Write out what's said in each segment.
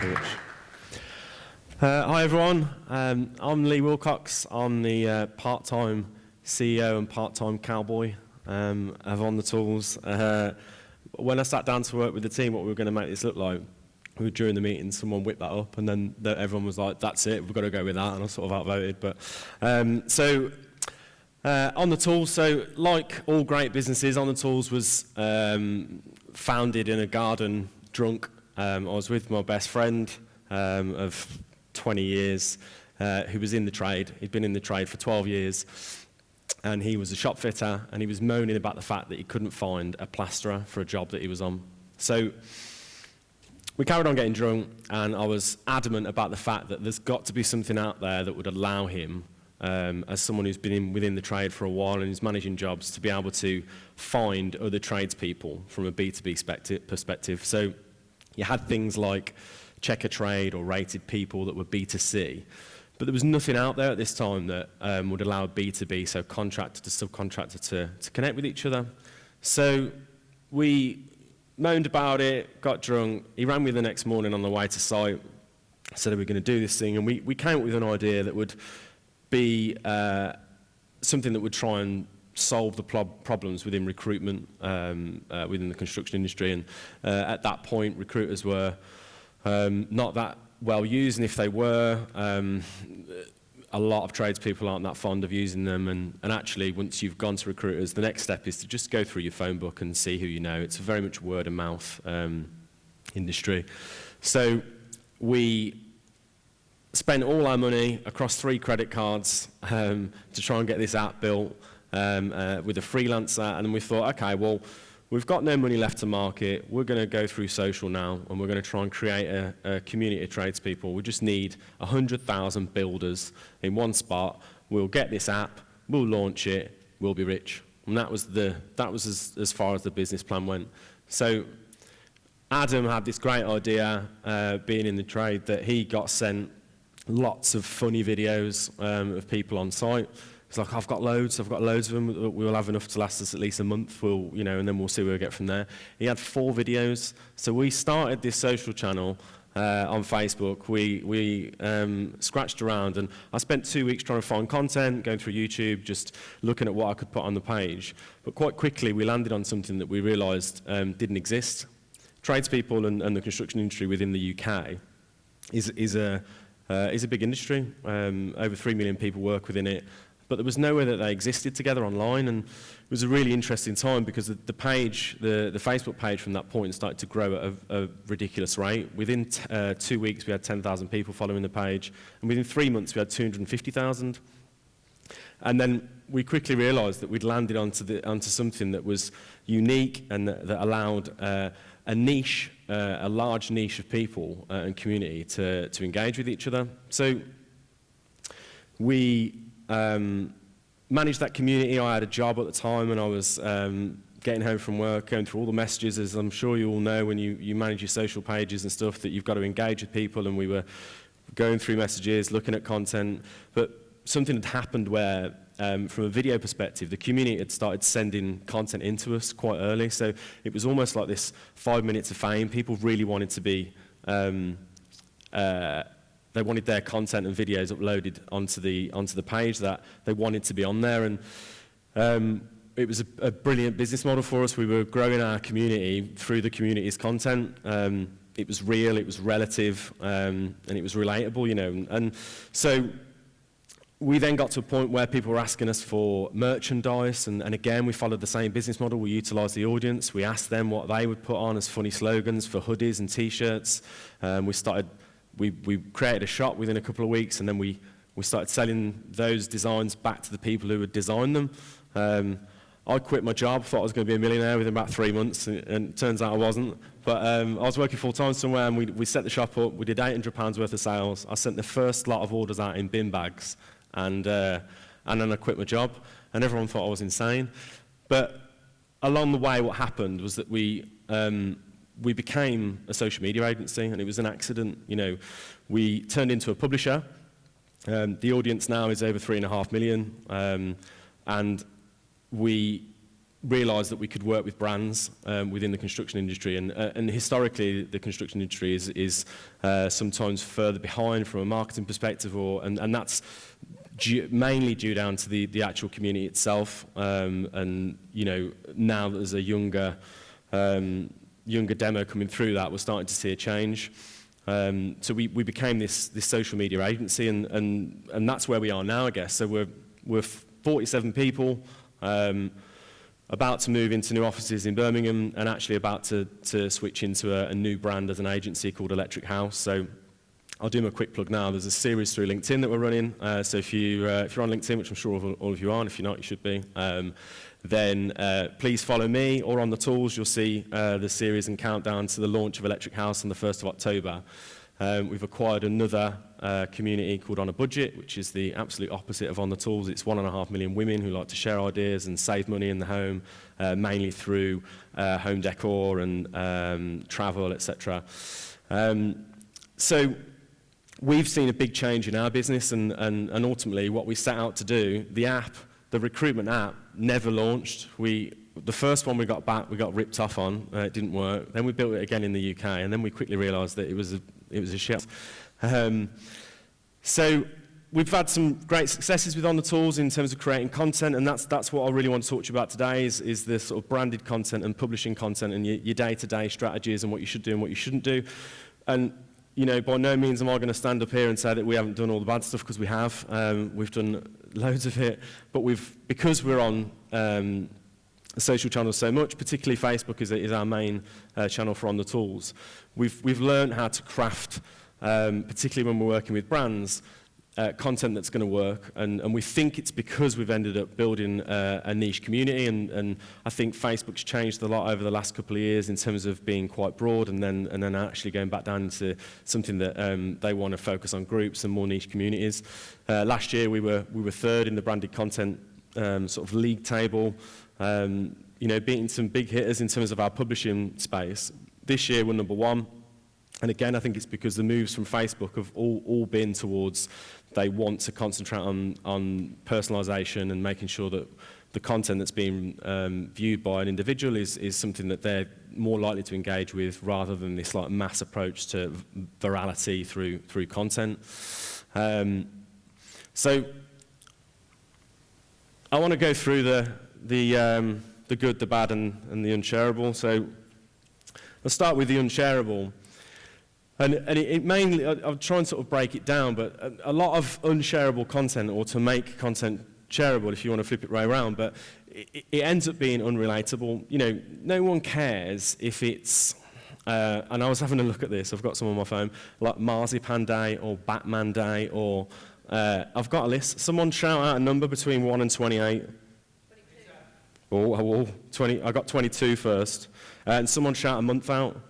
so much. Hi everyone, I'm Lee Wilcox. I'm the part-time CEO and part-time cowboy of On The Tools. When I sat down to work with the team what we were going to make this look like, during the meeting someone whipped that up and then everyone was like, that's it, we've got to go with that, and I sort of outvoted. But On The Tools, so like all great businesses, On The Tools was founded in a garden drunk. I was with my best friend of 20 years who was in the trade. He'd been in the trade for 12 years and he was a shop fitter, and he was moaning about the fact that he couldn't find a plasterer for a job that he was on. So we carried on getting drunk, and I was adamant about the fact that there's got to be something out there that would allow him, as someone who's been within the trade for a while and is managing jobs, to be able to find other tradespeople from a B2B perspective. So you had things like checker trade or rated people that were B2C, but there was nothing out there at this time that would allow B2B, so contractor to subcontractor, to connect with each other. So we moaned about it, got drunk. He rang me the next morning on the way to site, said we were going to do this thing, and we came up with an idea that would be something that would try and solve the problems within recruitment within the construction industry. And at that point, recruiters were not that well used, and if they were, a lot of tradespeople aren't that fond of using them. And actually, once you've gone to recruiters, the next step is to just go through your phone book and see who you know. It's very much word of mouth industry. So we spent all our money across 3 credit cards to try and get this app built with a freelancer, and then we thought, okay, well, we've got no money left to market. We're going to go through social now, and we're going to try and create a community of tradespeople. We just need 100,000 builders in one spot. We'll get this app, we'll launch it, we'll be rich. And that was as far as the business plan went. So Adam had this great idea, being in the trade, that he got sent lots of funny videos of people on site. It's like, I've got loads of them. We'll have enough to last us at least a month. And then we'll see where we get from there. He had 4 videos. So we started this social channel on Facebook. We scratched around, and I spent 2 weeks trying to find content, going through YouTube, just looking at what I could put on the page. But quite quickly, we landed on something that we realised didn't exist. Tradespeople and the construction industry within the UK is a big industry. Over 3 million people work within it. But there was nowhere that they existed together online, and it was a really interesting time because the Facebook page from that point started to grow at a ridiculous rate. Within 2 weeks, we had 10,000 people following the page, and within 3 months, we had 250,000. And then we quickly realised that we'd landed onto something that was unique and that allowed a niche, a large niche of people and community to engage with each other. So we managed that community. I had a job at the time, and I was getting home from work, going through all the messages, as I'm sure you all know when you manage your social pages and stuff, that you've got to engage with people, and we were going through messages, looking at content. But something had happened where, from a video perspective, the community had started sending content into us quite early. So it was almost like this 5 minutes of fame. People really wanted to be they wanted their content and videos uploaded onto the page, that they wanted to be on there. And it was a brilliant business model for us. We were growing our community through the community's content. It was real, it was relative, and it was relatable, And so we then got to a point where people were asking us for merchandise, and again, we followed the same business model. We utilised the audience. We asked them what they would put on as funny slogans for hoodies and T-shirts. We created a shop within a couple of weeks, and then we started selling those designs back to the people who had designed them. I quit my job, thought I was going to be a millionaire within about 3 months, and it turns out I wasn't. But I was working full-time somewhere, and we set the shop up. We did £800 worth of sales. I sent the first lot of orders out in bin bags, and then I quit my job, and everyone thought I was insane. But along the way, what happened was that we became a social media agency, and it was an accident. We turned into a publisher. The audience now is over 3.5 million, and we realised that we could work with brands within the construction industry, and historically the construction industry is sometimes further behind from a marketing perspective, and that's mainly due down to the actual community itself. And you know, now that there's a younger demo coming through that, we're starting to see a change. So we became this social media agency, and that's where we are now, I guess. So we're 47 people. About to move into new offices in Birmingham, and actually about to switch into a new brand as an agency called Electric House. So I'll do my quick plug now. There's a series through LinkedIn that we're running. So if you're on LinkedIn, which I'm sure all of you are, and if you're not, you should be, then please follow me, or on the tools you'll see the series and countdown to the launch of Electric House on the 1st of October. We've acquired another community called On a Budget, which is the absolute opposite of On the Tools. It's 1.5 million women who like to share ideas and save money in the home, mainly through home decor and travel, etc. So we've seen a big change in our business, and ultimately what we set out to do, the recruitment app never launched. The first one we got back, we got ripped off on. It didn't work. Then we built it again in the UK, and then we quickly realised that it was a shit. So we've had some great successes with On the Tools in terms of creating content, and that's what I really want to talk to you about today is the sort of branded content and publishing content and your day-to-day strategies and what you should do and what you shouldn't do. And you know, by no means am I going to stand up here and say that we haven't done all the bad stuff, because we have. We've done loads of it, but because we're on social channels so much, particularly Facebook is our main channel for On the Tools. We've learned how to craft, particularly when we're working with brands, content that's going to work, and we think it's because we've ended up building a niche community, and I think Facebook's changed a lot over the last couple of years in terms of being quite broad, and then actually going back down to something that they want to focus on groups and more niche communities. Last year we were third in the branded content sort of league table, you know, beating some big hitters in terms of our publishing space. This year we're number one. And again, I think it's because the moves from Facebook have all been towards they want to concentrate on personalisation and making sure that the content that's being viewed by an individual is something that they're more likely to engage with, rather than this like mass approach to virality through content. So I want to go through the good, the bad, and the unshareable. So I'll start with the unshareable. And it mainly, I'll try and sort of break it down, but a lot of unshareable content, or to make content shareable, if you want to flip it right around, but it ends up being unrelatable. You know, no one cares if it's, and I was having a look at this, I've got some on my phone, like Marzipan Day or Batman Day, or I've got a list. Someone shout out a number between 1 and 28. 22. 20, I got 22 first. And someone shout a month out.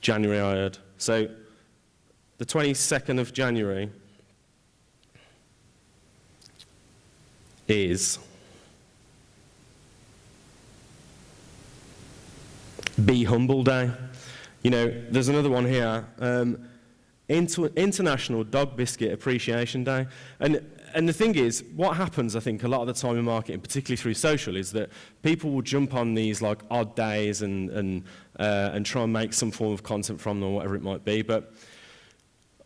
January, I heard. So the 22nd of January is Be Humble Day. You know, there's another one here. International Dog Biscuit Appreciation Day. And the thing is, what happens, I think, a lot of the time in marketing, particularly through social, is that people will jump on these like odd days and try and make some form of content from them, or whatever it might be. But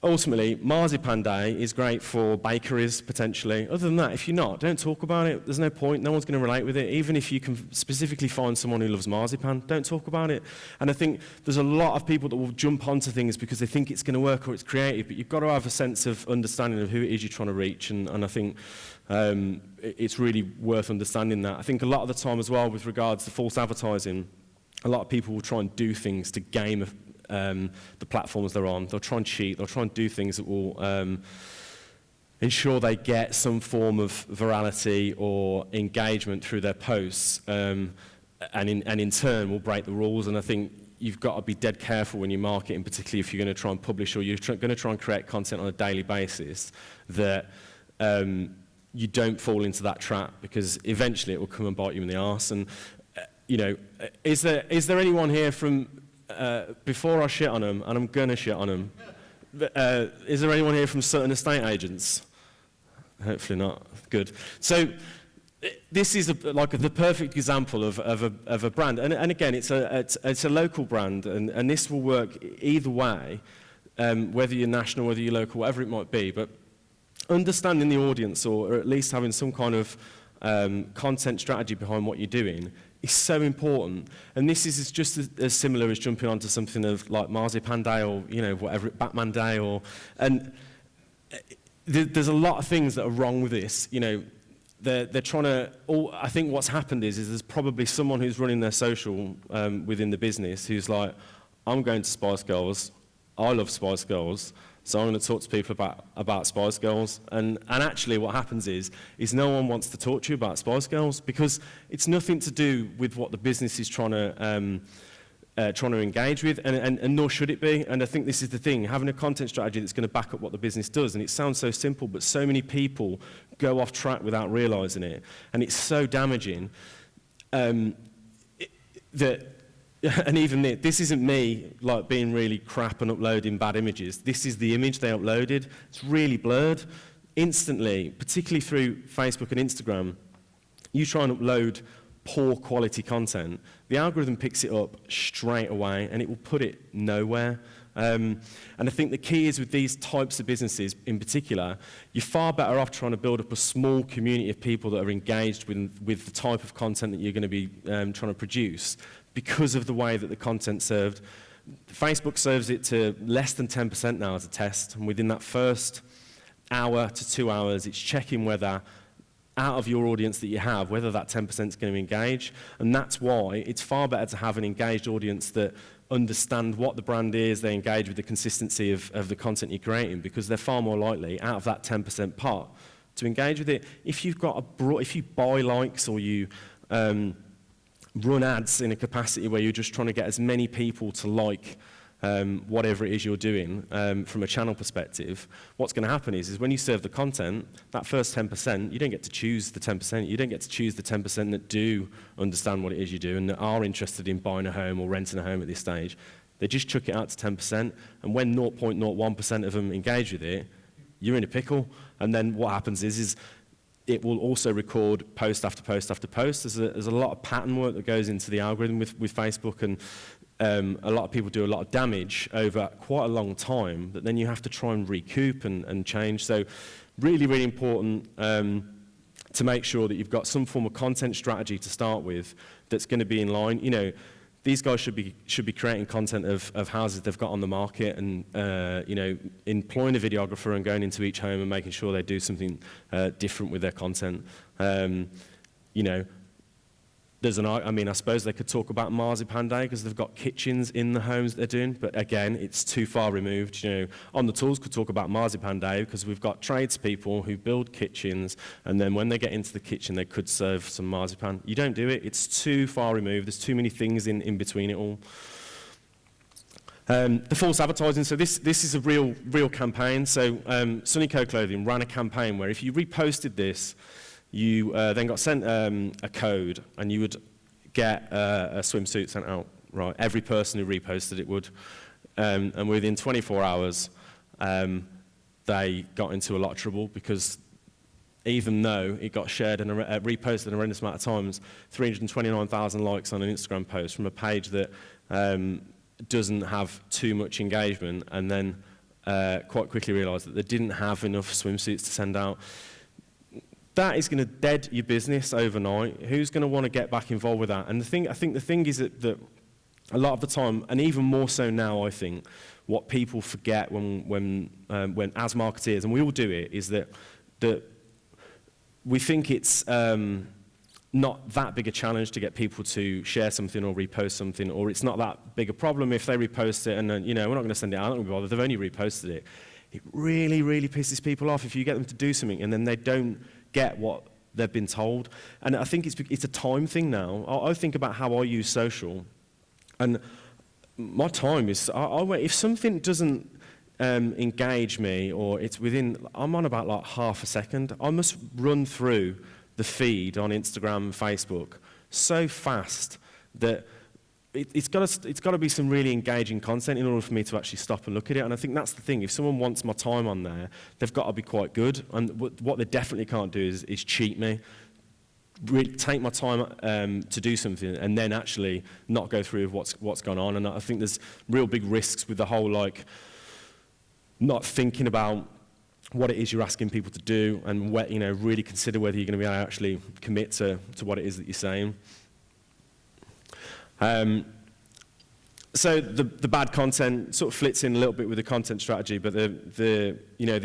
ultimately, Marzipan Day is great for bakeries, potentially. Other than that, if you're not, don't talk about it. There's no point. No one's going to relate with it. Even if you can specifically find someone who loves marzipan, don't talk about it. And I think there's a lot of people that will jump onto things because they think it's going to work or it's creative, but you've got to have a sense of understanding of who it is you're trying to reach. And I think it's really worth understanding that. I think a lot of the time as well, with regards to false advertising, a lot of people will try and do things to game the platforms they're on. They'll try and cheat. They'll try and do things that will ensure they get some form of virality or engagement through their posts, and in turn will break the rules. And I think you've got to be dead careful when you're marketing, particularly if you're going to try and publish or you're going to try and create content on a daily basis, that you don't fall into that trap, because eventually it will come and bite you in the arse. And you know, is there anyone here from before I shit on them, and I'm going to shit on them, is there anyone here from certain estate agents? Hopefully not. Good. So this is like the perfect example of a brand. And again, it's a local brand, and this will work either way, whether you're national, whether you're local, whatever it might be. But understanding the audience, or at least having some kind of content strategy behind what you're doing, is so important. And this is just as similar as jumping onto something of like Marzipan Day, or whatever, Batman Day, and there's a lot of things that are wrong with this. They're trying to. I think what's happened is there's probably someone who's running their social within the business who's like, I'm going to Spice Girls. I love Spice Girls, so I'm going to talk to people about Spice Girls. And actually, what happens is no one wants to talk to you about Spice Girls, because it's nothing to do with what the business is trying to engage with, and nor should it be. And I think this is the thing, having a content strategy that's going to back up what the business does. And it sounds so simple, but so many people go off track without realizing it, and it's so damaging that. And even this isn't me like being really crap and uploading bad images. This is the image they uploaded. It's really blurred. Instantly, particularly through Facebook and Instagram, you try and upload poor quality content, the algorithm picks it up straight away and it will put it nowhere. And I think the key is with these types of businesses in particular, you're far better off trying to build up a small community of people that are engaged with the type of content that you're going to be trying to produce, because of the way that the content's served. Facebook serves it to less than 10% now as a test, and within that first hour to 2 hours, it's checking whether out of your audience that you have, whether that 10% is going to engage. And that's why it's far better to have an engaged audience that understand what the brand is, they engage with the consistency of the content you're creating, because they're far more likely, out of that 10% part, to engage with it. If you buy likes, or you run ads in a capacity where you're just trying to get as many people to like whatever it is you're doing from a channel perspective, what's going to happen is when you serve the content, that first 10%, you don't get to choose the 10%. You don't get to choose the 10% that do understand what it is you do and that are interested in buying a home or renting a home at this stage. They just chuck it out to 10%, and when 0.01% of them engage with it, you're in a pickle. And then what happens is it will also record post after post after post. There's a lot of pattern work that goes into the algorithm with Facebook, and a lot of people do a lot of damage over quite a long time that then you have to try and recoup and change. So really, really important to make sure that you've got some form of content strategy to start with that's going to be in line. These guys should be creating content of houses they've got on the market, and employing a videographer and going into each home and making sure they do something different with their content. I suppose they could talk about Marzipan Day because they've got kitchens in the homes they're doing, but again, it's too far removed. On the Tools could talk about Marzipan Day because we've got tradespeople who build kitchens, and then when they get into the kitchen, they could serve some marzipan. You don't do it. It's too far removed. There's too many things in between it all. The false advertising. So this is a real campaign. So Sunny Co Clothing ran a campaign where if you reposted this, you then got sent a code, and you would get a swimsuit sent out. Right, every person who reposted it would, and within 24 hours, they got into a lot of trouble, because even though it got shared and reposted an horrendous amount of times, 329,000 likes on an Instagram post from a page that doesn't have too much engagement, and then quite quickly realised that they didn't have enough swimsuits to send out. That is going to dead your business overnight. Who's going to want to get back involved with that? And I think the thing is that a lot of the time, and even more so now, I think, what people forget when as marketeers, and we all do it, is that we think it's not that big a challenge to get people to share something or repost something, or it's not that big a problem if they repost it and then, we're not going to send it out, I'm not going to bother, they've only reposted it. It really, really pisses people off if you get them to do something and then they don't get what they've been told. And I think it's a time thing now. I think about how I use social, and my time is, if something doesn't engage me, or it's I'm on about like half a second, I must run through the feed on Instagram and Facebook so fast that it's got to be some really engaging content in order for me to actually stop and look at it. And I think that's the thing. If someone wants my time on there, they've got to be quite good. And what they definitely can't do is cheat me. really take my time to do something and then actually not go through with what's gone on. And I think there's real big risks with the whole, like, not thinking about what it is you're asking people to do and really consider whether you're going to be able to actually commit to what it is that you're saying. So the bad content sort of flits in a little bit with the content strategy, but the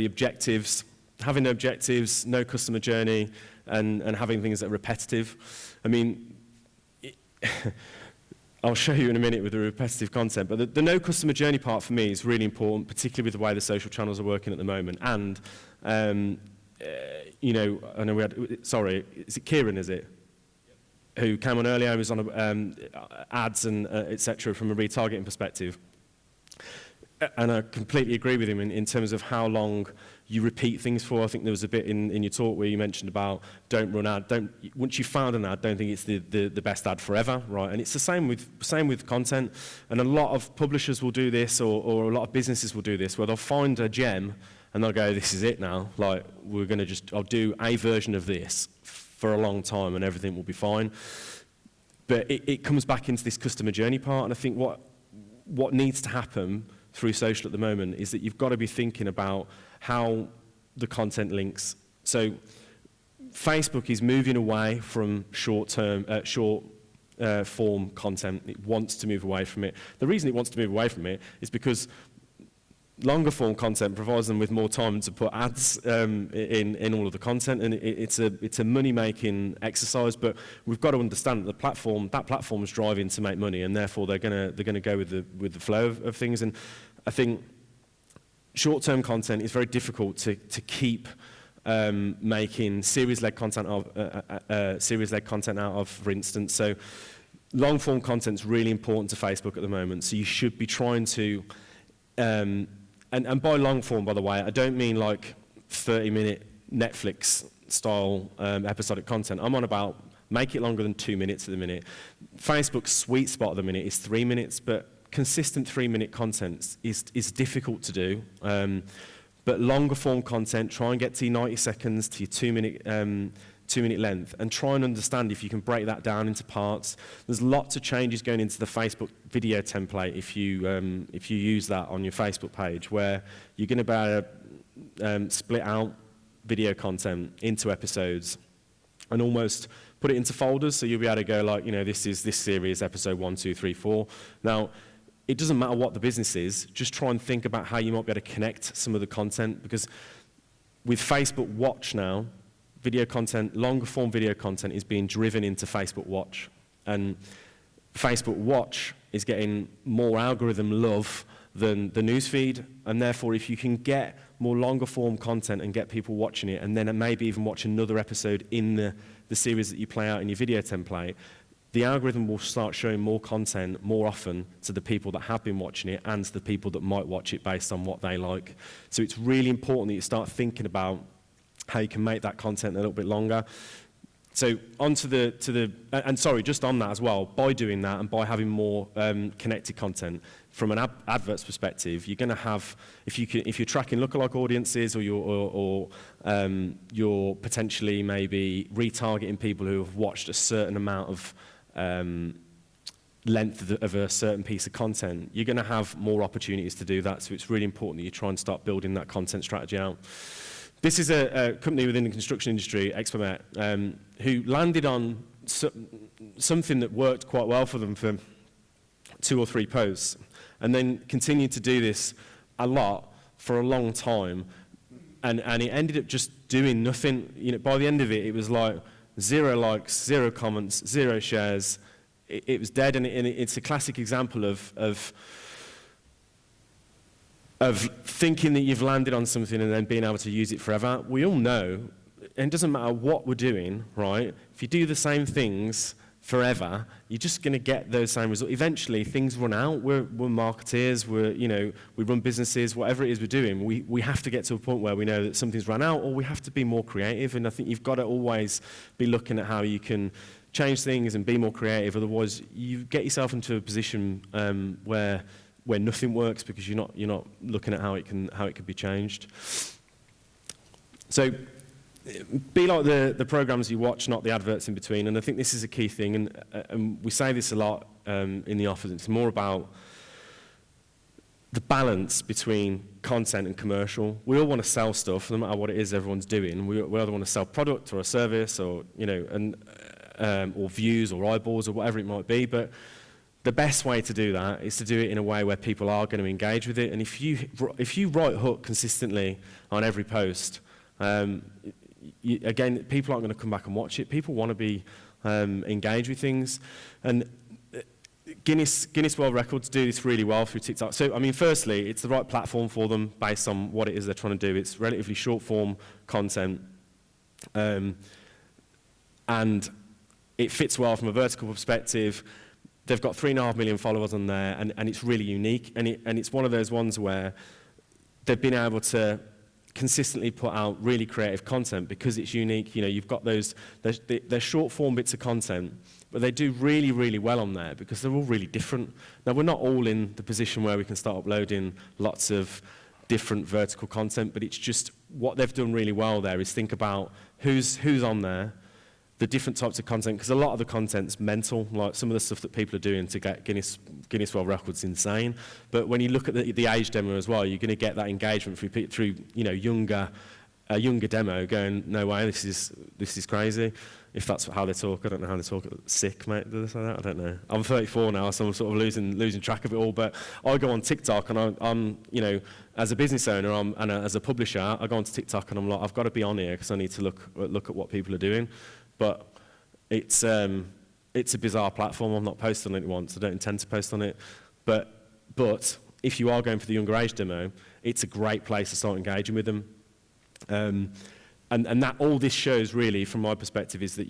objectives, having no objectives, no customer journey, and having things that are repetitive. I mean, I'll show you in a minute with the repetitive content, but the no customer journey part for me is really important, particularly with the way the social channels are working at the moment. And, I know we had, is it Kieran, is it? Who came on earlier, was on ads and et cetera from a retargeting perspective. And I completely agree with him in terms of how long you repeat things for. I think there was a bit in your talk where you mentioned about don't run ad. Once you've found an ad, don't think it's the best ad forever, right? And it's the same with content. And a lot of publishers will do this, or a lot of businesses will do this, where they'll find a gem and they'll go, this is it now. Like, I'll do a version of this for a long time and everything will be fine. But it comes back into this customer journey part. And I think what needs to happen through social at the moment is that you've got to be thinking about how the content links. So Facebook is moving away from short form content. It wants to move away from it. The reason it wants to move away from it is because longer form content provides them with more time to put ads in all of the content, and it's a money-making exercise. But we've got to understand that that platform is driving to make money, and therefore they're gonna go with the flow of things. And I think short-term content is very difficult to keep making series-led content out of, for instance. So long-form content is really important to Facebook at the moment. So you should be trying to and by long form, by the way, I don't mean like 30-minute Netflix-style episodic content. I'm on about make it longer than 2 minutes at the minute. Facebook's sweet spot at the minute is 3 minutes, but consistent 3-minute content is difficult to do. But longer form content, try and get to your 90 seconds to your 2-minute length, and try and understand if you can break that down into parts. There's lots of changes going into the Facebook video template if you use that on your Facebook page, where you're going to be able to split out video content into episodes and almost put it into folders, so you'll be able to go like, this is this series, episode 1, 2, 3, 4. Now, it doesn't matter what the business is, just try and think about how you might be able to connect some of the content, because with Facebook Watch now, video content, longer form video content is being driven into Facebook Watch. And Facebook Watch is getting more algorithm love than the newsfeed. And therefore, if you can get more longer form content and get people watching it, and then maybe even watch another episode in the series that you play out in your video template, the algorithm will start showing more content more often to the people that have been watching it and to the people that might watch it based on what they like. So it's really important that you start thinking about how you can make that content a little bit longer. So just on that as well, by doing that and by having more connected content from an adverts perspective, you're going to have, if you're tracking lookalike audiences, or you're potentially maybe retargeting people who have watched a certain amount of length of a certain piece of content, you're going to have more opportunities to do that. So it's really important that you try and start building that content strategy out. This is a company within the construction industry, Expomet, who landed on something that worked quite well for them for 2 or 3 posts, and then continued to do this a lot for a long time, and it ended up just doing nothing. By the end of it, it was like 0 likes, 0 comments, 0 shares. It was dead, and it's a classic example of thinking that you've landed on something and then being able to use it forever. We all know, and it doesn't matter what we're doing, right? If you do the same things forever, you're just going to get those same results. Eventually, things run out. We're marketeers. We run businesses. Whatever it is we're doing, we have to get to a point where we know that something's run out, or we have to be more creative. And I think you've got to always be looking at how you can change things and be more creative. Otherwise, you get yourself into a position where nothing works, because you're not looking at how it could be changed. So be like the programs you watch, not the adverts in between. And I think this is a key thing, and we say this a lot in the office. It's more about the balance between content and commercial. We all want to sell stuff, no matter what it is everyone's doing. We either want to sell product or a service, or or views or eyeballs or whatever it might be. But the best way to do that is to do it in a way where people are going to engage with it. And if you right hook consistently on every post, again, people aren't going to come back and watch it. People want to be engaged with things. And Guinness World Records do this really well through TikTok. So, I mean, firstly, it's the right platform for them based on what it is they're trying to do. It's relatively short-form content. And it fits well from a vertical perspective. They've got 3.5 million followers on there, and it's really unique. And it's one of those ones where they've been able to consistently put out really creative content because it's unique. You've got they're short-form bits of content, but they do really, really well on there because they're all really different. Now, we're not all in the position where we can start uploading lots of different vertical content, but it's just what they've done really well there is think about who's on there, the different types of content, because a lot of the content's mental, like some of the stuff that people are doing to get Guinness World Records is insane. But when you look at the age demo as well, you're going to get that engagement through a younger demo going, no way, this is crazy. If that's how they talk, I don't know how they talk. Sick, mate, do they say that? I don't know. I'm 34 now, so I'm sort of losing track of it all. But I go on TikTok, and I'm as a business owner and as a publisher, I go onto TikTok and I'm like, I've got to be on here because I need to look at what people are doing. But it's a bizarre platform. I'm not posting on it once. I don't intend to post on it. But if you are going for the younger age demo, it's a great place to start engaging with them. And that all this shows really, from my perspective, is that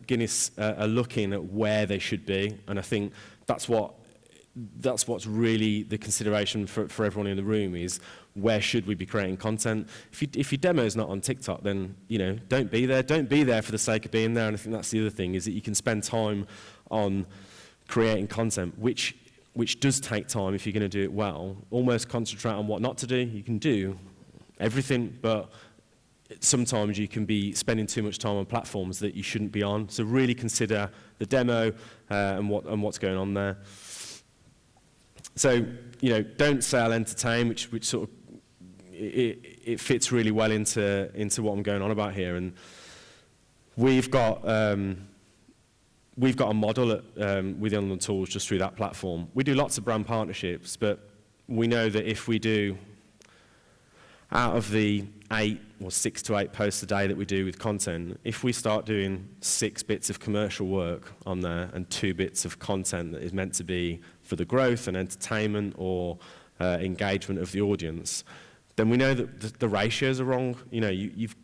Guinness are looking at where they should be, and I think that's what's really the consideration for everyone in the room is where should we be creating content. If your demo is not on TikTok, then don't be there. Don't be there for the sake of being there. And I think that's the other thing is that you can spend time on creating content, which does take time if you're going to do it well. Almost concentrate on what not to do. You can do everything, but sometimes you can be spending too much time on platforms that you shouldn't be on. So really consider the demo and what's going on there. So don't sell, entertain, which sort of it fits really well into what I'm going on about here. And we've got a model within the tools just through that platform. We do lots of brand partnerships, but we know that if we do out of the 6 to 8 posts a day that we do with content, if we start doing 6 bits of commercial work on there and 2 bits of content that is meant to be for the growth and entertainment or engagement of the audience, then we know that the ratios are wrong. You've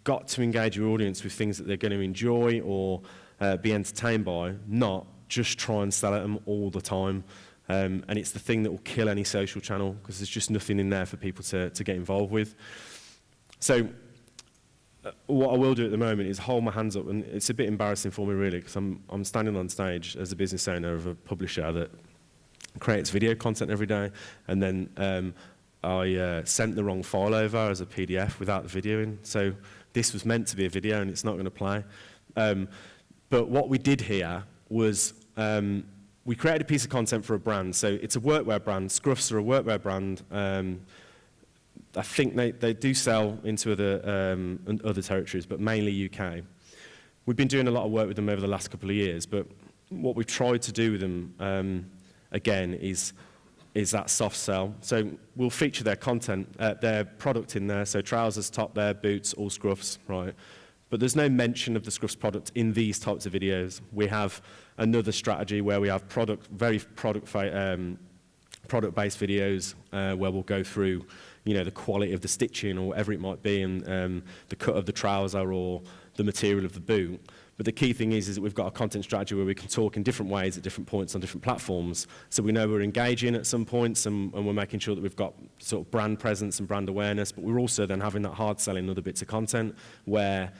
got to engage your audience with things that they're going to enjoy or be entertained by, not just try and sell at them all the time. And it's the thing that will kill any social channel because there's just nothing in there for people to get involved with. So what I will do at the moment is hold my hands up, and it's a bit embarrassing for me really because I'm standing on stage as a business owner of a publisher that creates video content every day, and then I sent the wrong file over as a PDF without the video in. So this was meant to be a video and it's not going to play. But what we did here was we created a piece of content for a brand. So it's a workwear brand. Scruffs are a workwear brand. I think they do sell into other territories, but mainly UK. We've been doing a lot of work with them over the last couple of years, but what we've tried to do with them, again, is that soft sell. So we'll feature their content, their product in there, so trousers, top there, boots, all Scruffs, right? But there's no mention of the Scruffs product in these types of videos. We have another strategy where we have very product-based videos where we'll go through, the quality of the stitching or whatever it might be, and the cut of the trouser or the material of the boot. But the key thing is that we've got a content strategy where we can talk in different ways at different points on different platforms. So we know we're engaging at some points and we're making sure that we've got sort of brand presence and brand awareness, but we're also then having that hard selling other bits of content where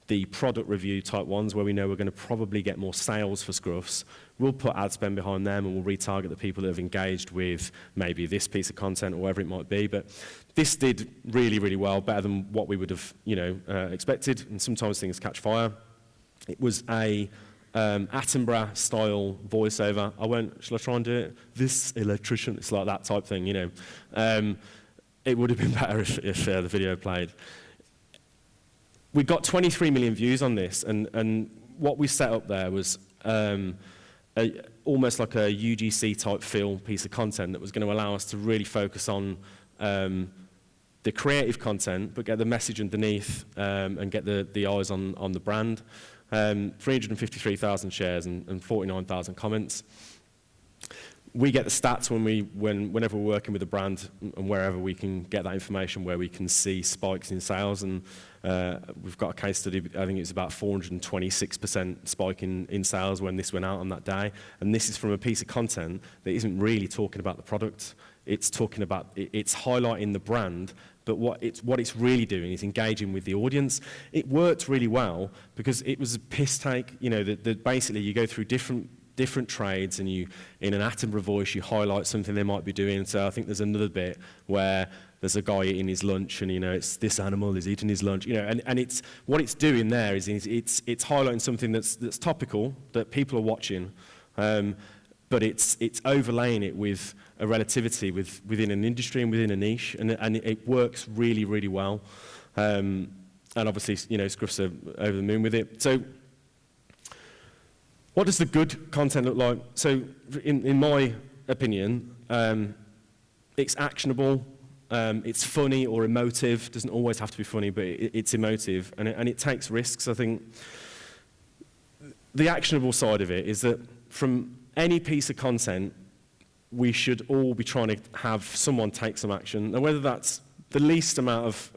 the product review type ones where we know we're going to probably get more sales for Scruffs, we'll put ad spend behind them and we'll retarget the people that have engaged with maybe this piece of content or whatever it might be. But this did really, really well, better than what we would have, expected. And sometimes things catch fire. It was a Attenborough-style voiceover. Shall I try and do it? This electrician, it's like that type thing, It would have been better if the video played. We got 23 million views on this, and what we set up there was almost like a UGC-type feel piece of content that was going to allow us to really focus on the creative content, but get the message underneath and get the eyes on the brand. 353,000 shares and 49,000 comments. We get the stats whenever we're working with a brand and wherever we can get that information where we can see spikes in sales. And we've got a case study, I think it's about 426% spike in sales when this went out on that day. And this is from a piece of content that isn't really talking about the product. It's highlighting the brand, but what it's really doing is engaging with the audience. It worked really well because it was a piss take. Basically you go through different trades and you, in an Attenborough voice, you highlight something they might be doing. So I think there's another bit where there's a guy eating his lunch and, it's this animal is eating his lunch, and it's, what it's doing there is it's highlighting something that's topical, that people are watching, but it's overlaying it with a relativity within an industry and within a niche, and it works really, really well. And obviously, Scruffs are over the moon with it. So what does the good content look like? So in my opinion, it's actionable, it's funny or emotive. Doesn't always have to be funny, but it's emotive, and it takes risks. I think the actionable side of it is that from any piece of content, we should all be trying to have someone take some action. And whether that's the least amount of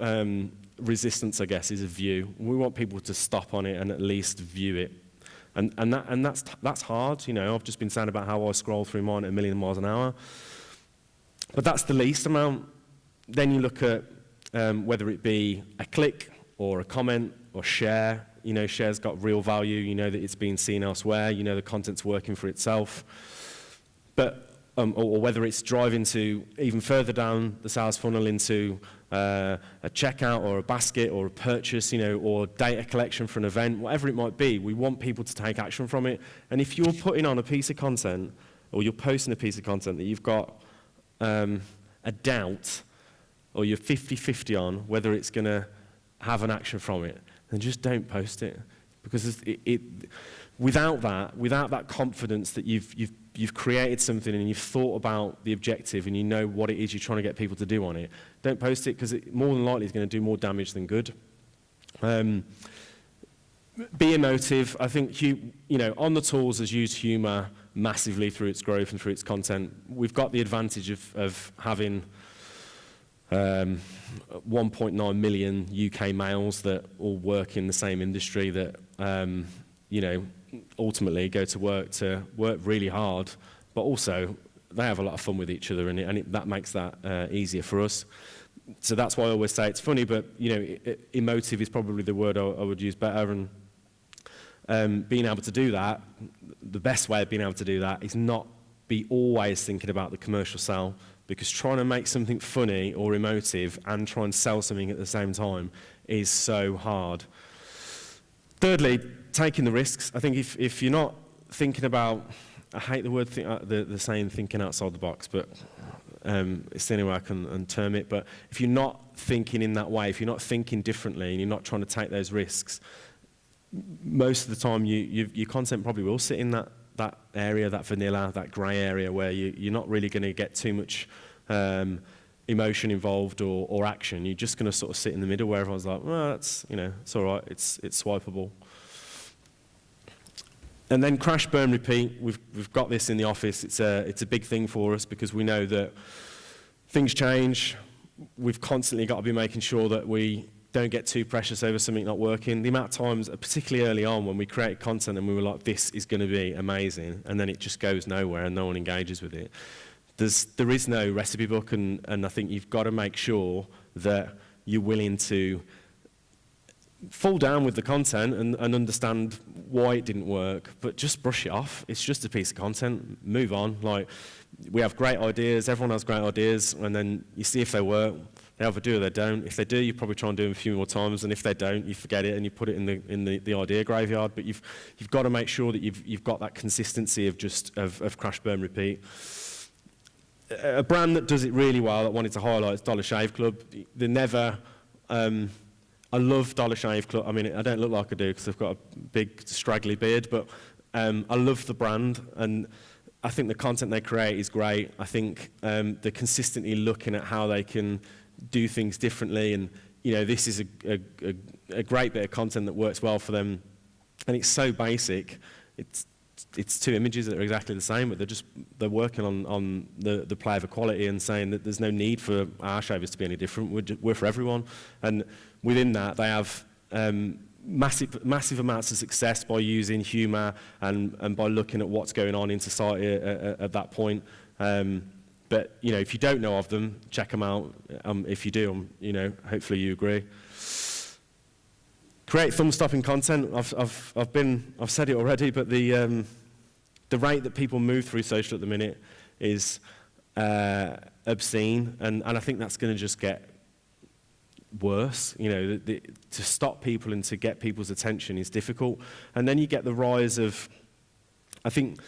resistance, I guess, is a view. We want people to stop on it and at least view it. And that's hard. I've just been saying about how I scroll through mine at 1,000,000 miles an hour. But that's the least amount. Then you look at whether it be a click or a comment or share. Share's got real value. You know that it's being seen elsewhere. You know the content's working for itself. But or whether it's driving to even further down the sales funnel into a checkout or a basket or a purchase, or data collection for an event, whatever it might be, we want people to take action from it. And if you're putting on a piece of content or you're posting a piece of content that you've got a doubt or you're 50-50 on whether it's going to have an action from it, then just don't post it. Because without that confidence that you've created something and you've thought about the objective and you know what it is you're trying to get people to do on it, don't post it, because it more than likely is going to do more damage than good. Be emotive. I think On the Tools has used humour massively through its growth and through its content. We've got the advantage of having 1.9 million UK males that all work in the same industry that ultimately go to work really hard, but also they have a lot of fun with each other, and that makes that easier for us. So that's why I always say it's funny, but emotive is probably the word I would use better. And being able to do that, the best way of being able to do that is not be always thinking about the commercial sell, because trying to make something funny or emotive and try and sell something at the same time is so hard. Thirdly, taking the risks. I think if you're not thinking about, I hate the word, the saying thinking outside the box, but it's the only way I can term it. But if you're not thinking in that way, if you're not thinking differently and you're not trying to take those risks, most of the time your content probably will sit in that area, that vanilla, that grey area where you're not really going to get too much emotion involved or action. You're just going to sort of sit in the middle where everyone's like, well, it's all right, it's swipeable. And then crash, burn, repeat. We've got this in the office. It's a big thing for us because we know that things change. We've constantly got to be making sure that we don't get too precious over something not working. The amount of times, particularly early on, when we created content and we were like, this is going to be amazing, and then it just goes nowhere and no one engages with it. There is no recipe book, and I think you've got to make sure that you're willing to fall down with the content and understand why it didn't work, but just brush it off. It's just a piece of content. Move on. Like, we have great ideas. Everyone has great ideas, and then you see if they work. They either do or they don't. If they do, you probably try and do them a few more times, and if they don't, you forget it and you put it in the idea graveyard. But you've got to make sure that you've got that consistency of crash, burn, repeat. A brand that does it really well, that I wanted to highlight, is Dollar Shave Club. They never. I love Dollar Shave Club. I mean, I don't look like I do because I've got a big straggly beard, but I love the brand, and I think the content they create is great. I think they're consistently looking at how they can do things differently, and this is a great bit of content that works well for them, and it's so basic. It's two images that are exactly the same, but they're working on the play of equality and saying that there's no need for our shavers to be any different. We're for everyone, and within that they have massive amounts of success by using humour and by looking at what's going on in society at that point. But if you don't know of them, check them out. If you do, hopefully you agree. Create thumb-stopping content. I've said it already, but the rate that people move through social at the minute is obscene, and I think that's going to just get worse. To stop people and to get people's attention is difficult, and then you get the rise of, I think,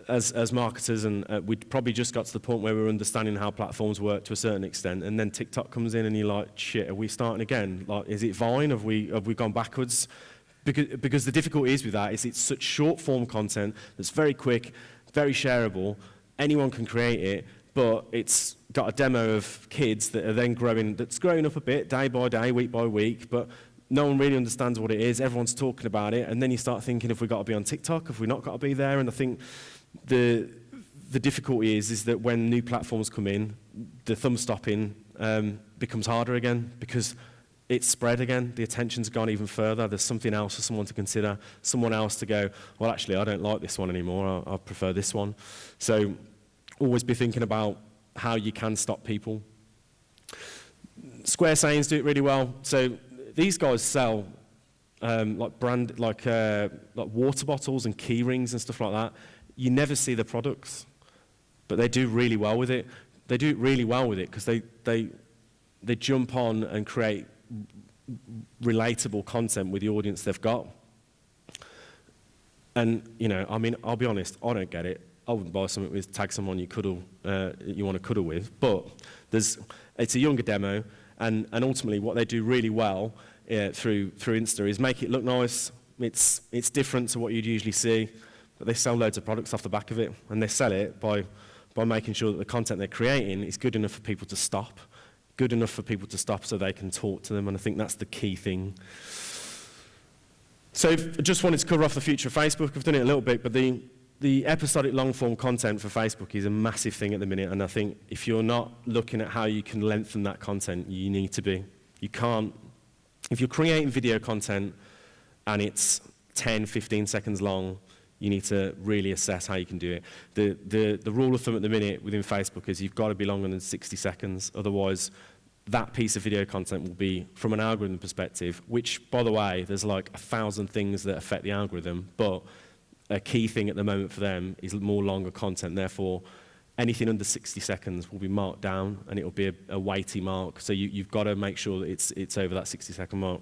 as marketers, and we probably just got to the point where we're understanding how platforms work to a certain extent, and then TikTok comes in and you're like, shit, are we starting again? Like, is it Vine? Have we gone backwards? Because the difficulty is with that is it's such short form content that's very quick, very shareable, anyone can create it, but it's got a demo of kids that are then that's growing up a bit day by day, week by week, but no one really understands what it is. Everyone's talking about it, and then you start thinking, have we got to be on TikTok? Have we not got to be there? And I think the difficulty is that when new platforms come in, the thumb stopping becomes harder again because it's spread again. The attention's gone even further. There's something else for someone to consider, someone else to go, well, actually, I don't like this one anymore. I prefer this one. So always be thinking about how you can stop people. Square Sayings do it really well. So these guys sell like water bottles and key rings and stuff like that. You never see the products, but they do really well with it. They do it really well with it because they jump on and create relatable content with the audience they've got. And I'll be honest, I don't get it. I wouldn't buy something with tag someone you want to cuddle with, but it's a younger demo, and ultimately what they do really well through Insta is make it look nice. It's different to what you'd usually see, but they sell loads of products off the back of it, and they sell it by making sure that the content they're creating is good enough for people to stop, so they can talk to them, and I think that's the key thing. So I just wanted to cover off the future of Facebook. I've done it a little bit, but the episodic long-form content for Facebook is a massive thing at the minute, and I think if you're not looking at how you can lengthen that content, you need to be. You can't. If you're creating video content and it's 10, 15 seconds long, you need to really assess how you can do it. The rule of thumb at the minute within Facebook is you've got to be longer than 60 seconds, otherwise that piece of video content will be, from an algorithm perspective, which, by the way, there's like 1,000 things that affect the algorithm, but a key thing at the moment for them is more longer content. Therefore, anything under 60 seconds will be marked down, and it will be a weighty mark. So you've got to make sure that it's over that 60-second mark.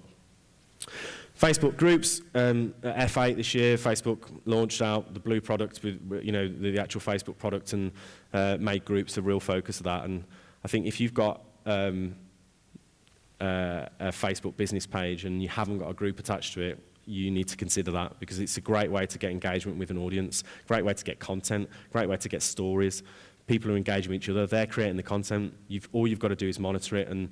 Facebook groups, at F8 this year, Facebook launched out the blue product with the actual Facebook product and made groups a real focus of that. And I think if you've got a Facebook business page and you haven't got a group attached to it, you need to consider that, because it's a great way to get engagement with an audience, great way to get content, great way to get stories. People are engaging with each other, they're creating the content. All you've got to do is monitor it, and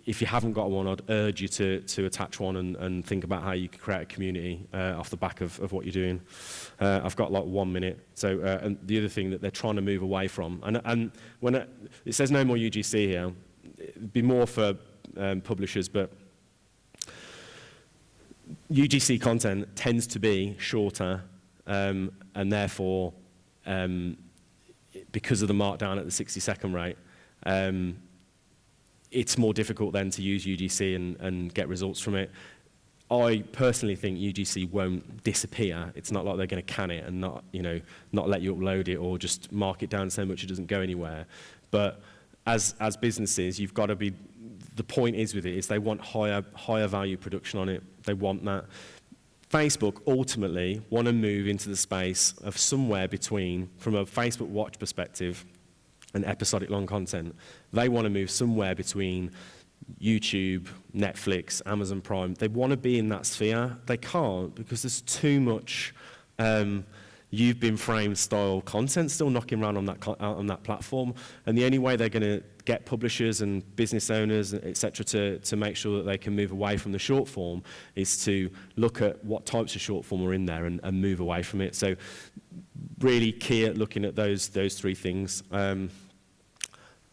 if you haven't got one, I'd urge you to attach one and think about how you can create a community off the back of what you're doing. I've got like 1 minute. So, and the other thing that they're trying to move away from, and when it says no more UGC here, it'd be more for publishers, but UGC content tends to be shorter, and therefore, because of the markdown at the 60-second rate, it's more difficult then to use UGC and get results from it. I personally think UGC won't disappear. It's not like they're going to can it and not let you upload it or just mark it down so much it doesn't go anywhere. But as businesses, you've got to be. The point is with it is they want higher value production on it. They want that. Facebook ultimately want to move into the space of somewhere between, from a Facebook Watch perspective, and episodic long content. They want to move somewhere between YouTube, Netflix, Amazon Prime. They want to be in that sphere. They can't because there's too much you've been framed style content still knocking around on that platform. And the only way they're going to get publishers and business owners, etc., to make sure that they can move away from the short form is to look at what types of short form are in there and move away from it. So really key at looking at those three things. I'm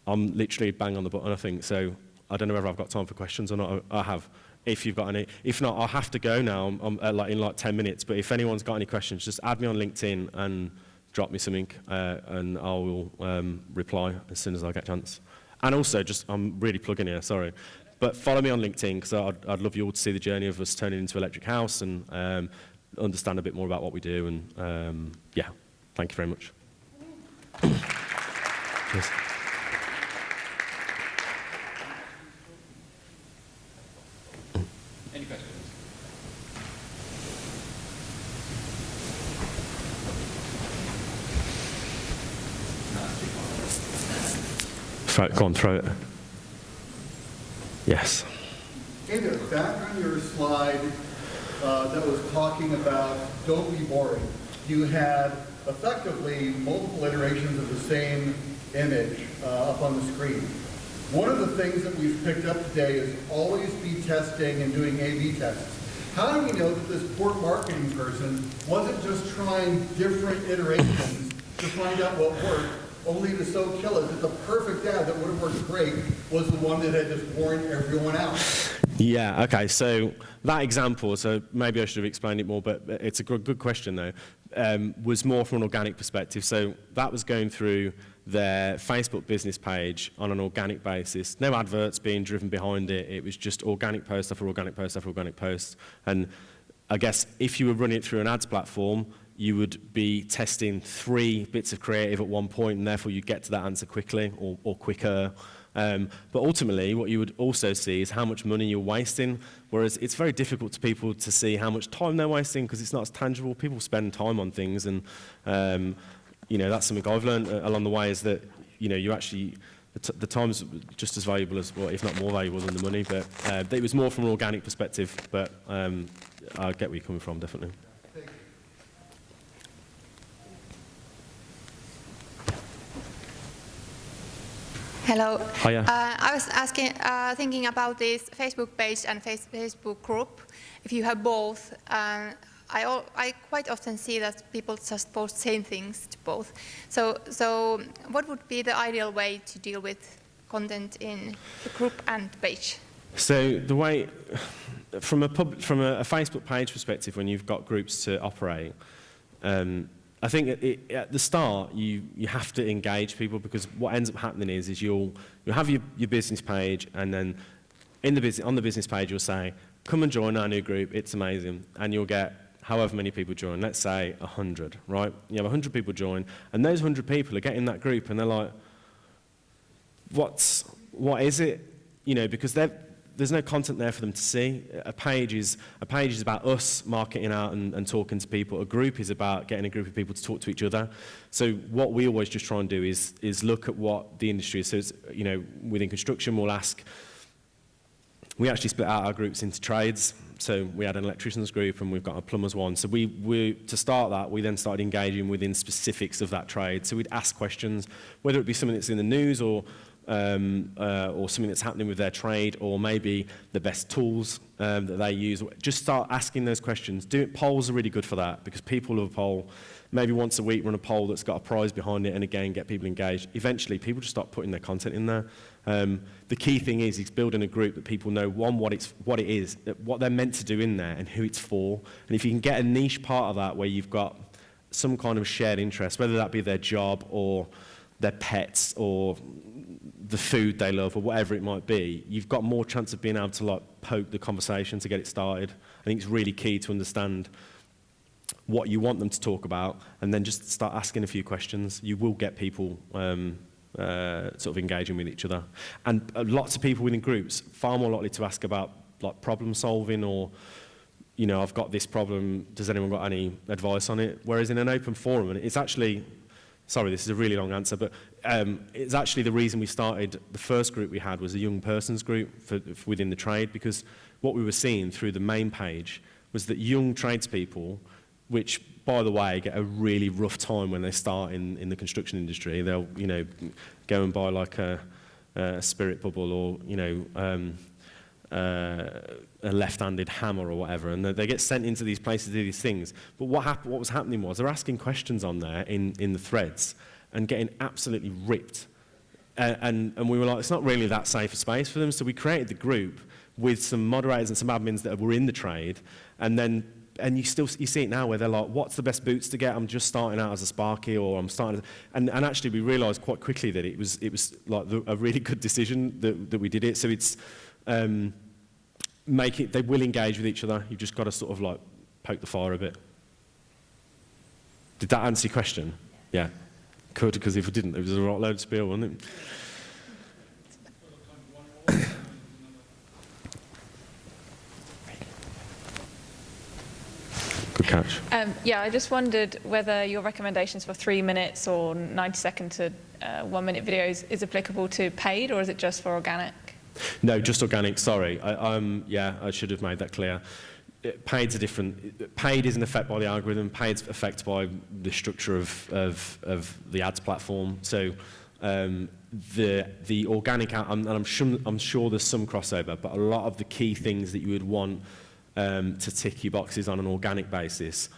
literally bang on the button, I think. So I don't know whether I've got time for questions or not. I have. If you've got any. If not, I'll have to go now. I'm in 10 minutes. But if anyone's got any questions, just add me on LinkedIn and drop me something, and I will reply as soon as I get a chance. And also, I'm really plugging here, sorry. But follow me on LinkedIn, because I'd love you all to see the journey of us turning into Electric House and understand a bit more about what we do. And yeah, thank you very much. Cheers. Any questions? Go on, throw it. Yes. Hey there, back on your slide that was talking about don't be boring, you had effectively multiple iterations of the same image up on the screen. One of the things that we've picked up today is always be testing and doing A/B tests. How do we know that this poor marketing person wasn't just trying different iterations to find out what worked, only to so kill it that the perfect ad that would have worked great was the one that had just warned everyone out? Yeah, okay, so that example, so maybe I should have explained it more, but it's a good question though, was more from an organic perspective. So that was going through their Facebook business page on an organic basis. No adverts being driven behind it. It was just organic post after organic post after organic post. And I guess if you were running it through an ads platform, you would be testing 3 bits of creative at one point, and therefore you'd get to that answer quickly or quicker. But ultimately, what you would also see is how much money you're wasting, whereas it's very difficult to people to see how much time they're wasting because it's not as tangible. People spend time on things, and that's something I've learned along the way is that you actually the time's just as valuable as, well, if not more valuable than the money. But it was more from an organic perspective. But I get where you're coming from, definitely. Hello. Hiya. I was thinking about this Facebook page and Facebook group. If you have both, I quite often see that people just post same things to both. So what would be the ideal way to deal with content in the group and page? So the way, from a Facebook page perspective, when you've got groups to operate, I think at the start you have to engage people, because what ends up happening is you'll have your business page, and then on the business page you'll say, come and join our new group, it's amazing, and you'll get however many people join. Let's say 100, right? You have 100 people join, and those 100 people are getting that group, and they're like, what is it? Because there's no content there for them to see. A page is about us marketing out and talking to people. A group is about getting a group of people to talk to each other. So what we always just try and do is look at what the industry is. So it's, within construction, we'll ask. We actually split out our groups into trades. So we had an electricians group and we've got a plumbers one. So we to start that, we then started engaging within specifics of that trade. So we'd ask questions, whether it be something that's in the news or something that's happening with their trade, or maybe the best tools that they use. Just start asking those questions. Polls are really good for that, because people love a poll. Maybe once a week run a poll that's got a prize behind it, and again get people engaged. Eventually people just start putting their content in there. The key thing is building a group that people know, one, what it is, what they're meant to do in there, and who it's for. And if you can get a niche part of that where you've got some kind of shared interest, whether that be their job or their pets or the food they love or whatever it might be, you've got more chance of being able to like poke the conversation to get it started. I think it's really key to understand what you want them to talk about and then just start asking a few questions. You will get people sort of engaging with each other. And lots of people within groups far more likely to ask about like problem solving or, you know, I've got this problem, does anyone got any advice on it? Whereas in an open forum, and it's actually, sorry, this is a really long answer, but it's actually the reason we started, the first group we had was a young persons group within the trade, because what we were seeing through the main page was that young tradespeople, which, by the way, get a really rough time when they start in the construction industry. They'll, you know, go and buy like a spirit bubble or, you know, a left-handed hammer or whatever, and they get sent into these places to do these things. But what was happening was they're asking questions on there in the threads and getting absolutely ripped. And we were like, it's not really that safe a space for them, so we created the group with some moderators and some admins that were in the trade, and you see it now where they're like, what's the best boots to get? I'm just starting out as a Sparky, or I'm starting, and actually we realised quite quickly that it was like a really good decision that we did it. So it's they will engage with each other. You've just got to sort of like poke the fire a bit. Did that answer your question? Yeah. Good, because if it didn't, it was a right load of spiel, wasn't it? Good catch. Yeah, I just wondered whether your recommendations for 3 minutes or 90-second to 1 minute videos is applicable to paid, or is it just for organic? No, just organic, sorry. I should have made that clear. Paid's paid isn't affected by the algorithm, paid's affected by the structure of the ads platform. So the organic, and I'm sure there's some crossover, but a lot of the key things that you would want to tick your boxes on an organic basis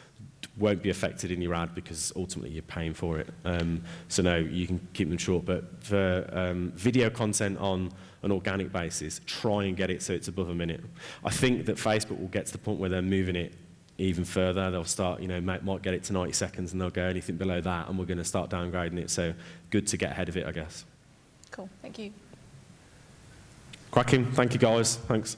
won't be affected in your ad because ultimately you're paying for it. So no, you can keep them short, but for video content on an organic basis, try and get it so it's above a minute. I think that Facebook will get to the point where they're moving it even further. They'll start, you know, might get it to 90 seconds and they'll go anything below that, and we're going to start downgrading it. So good to get ahead of it, I guess. Cool, thank you. Cracking, thank you guys, thanks.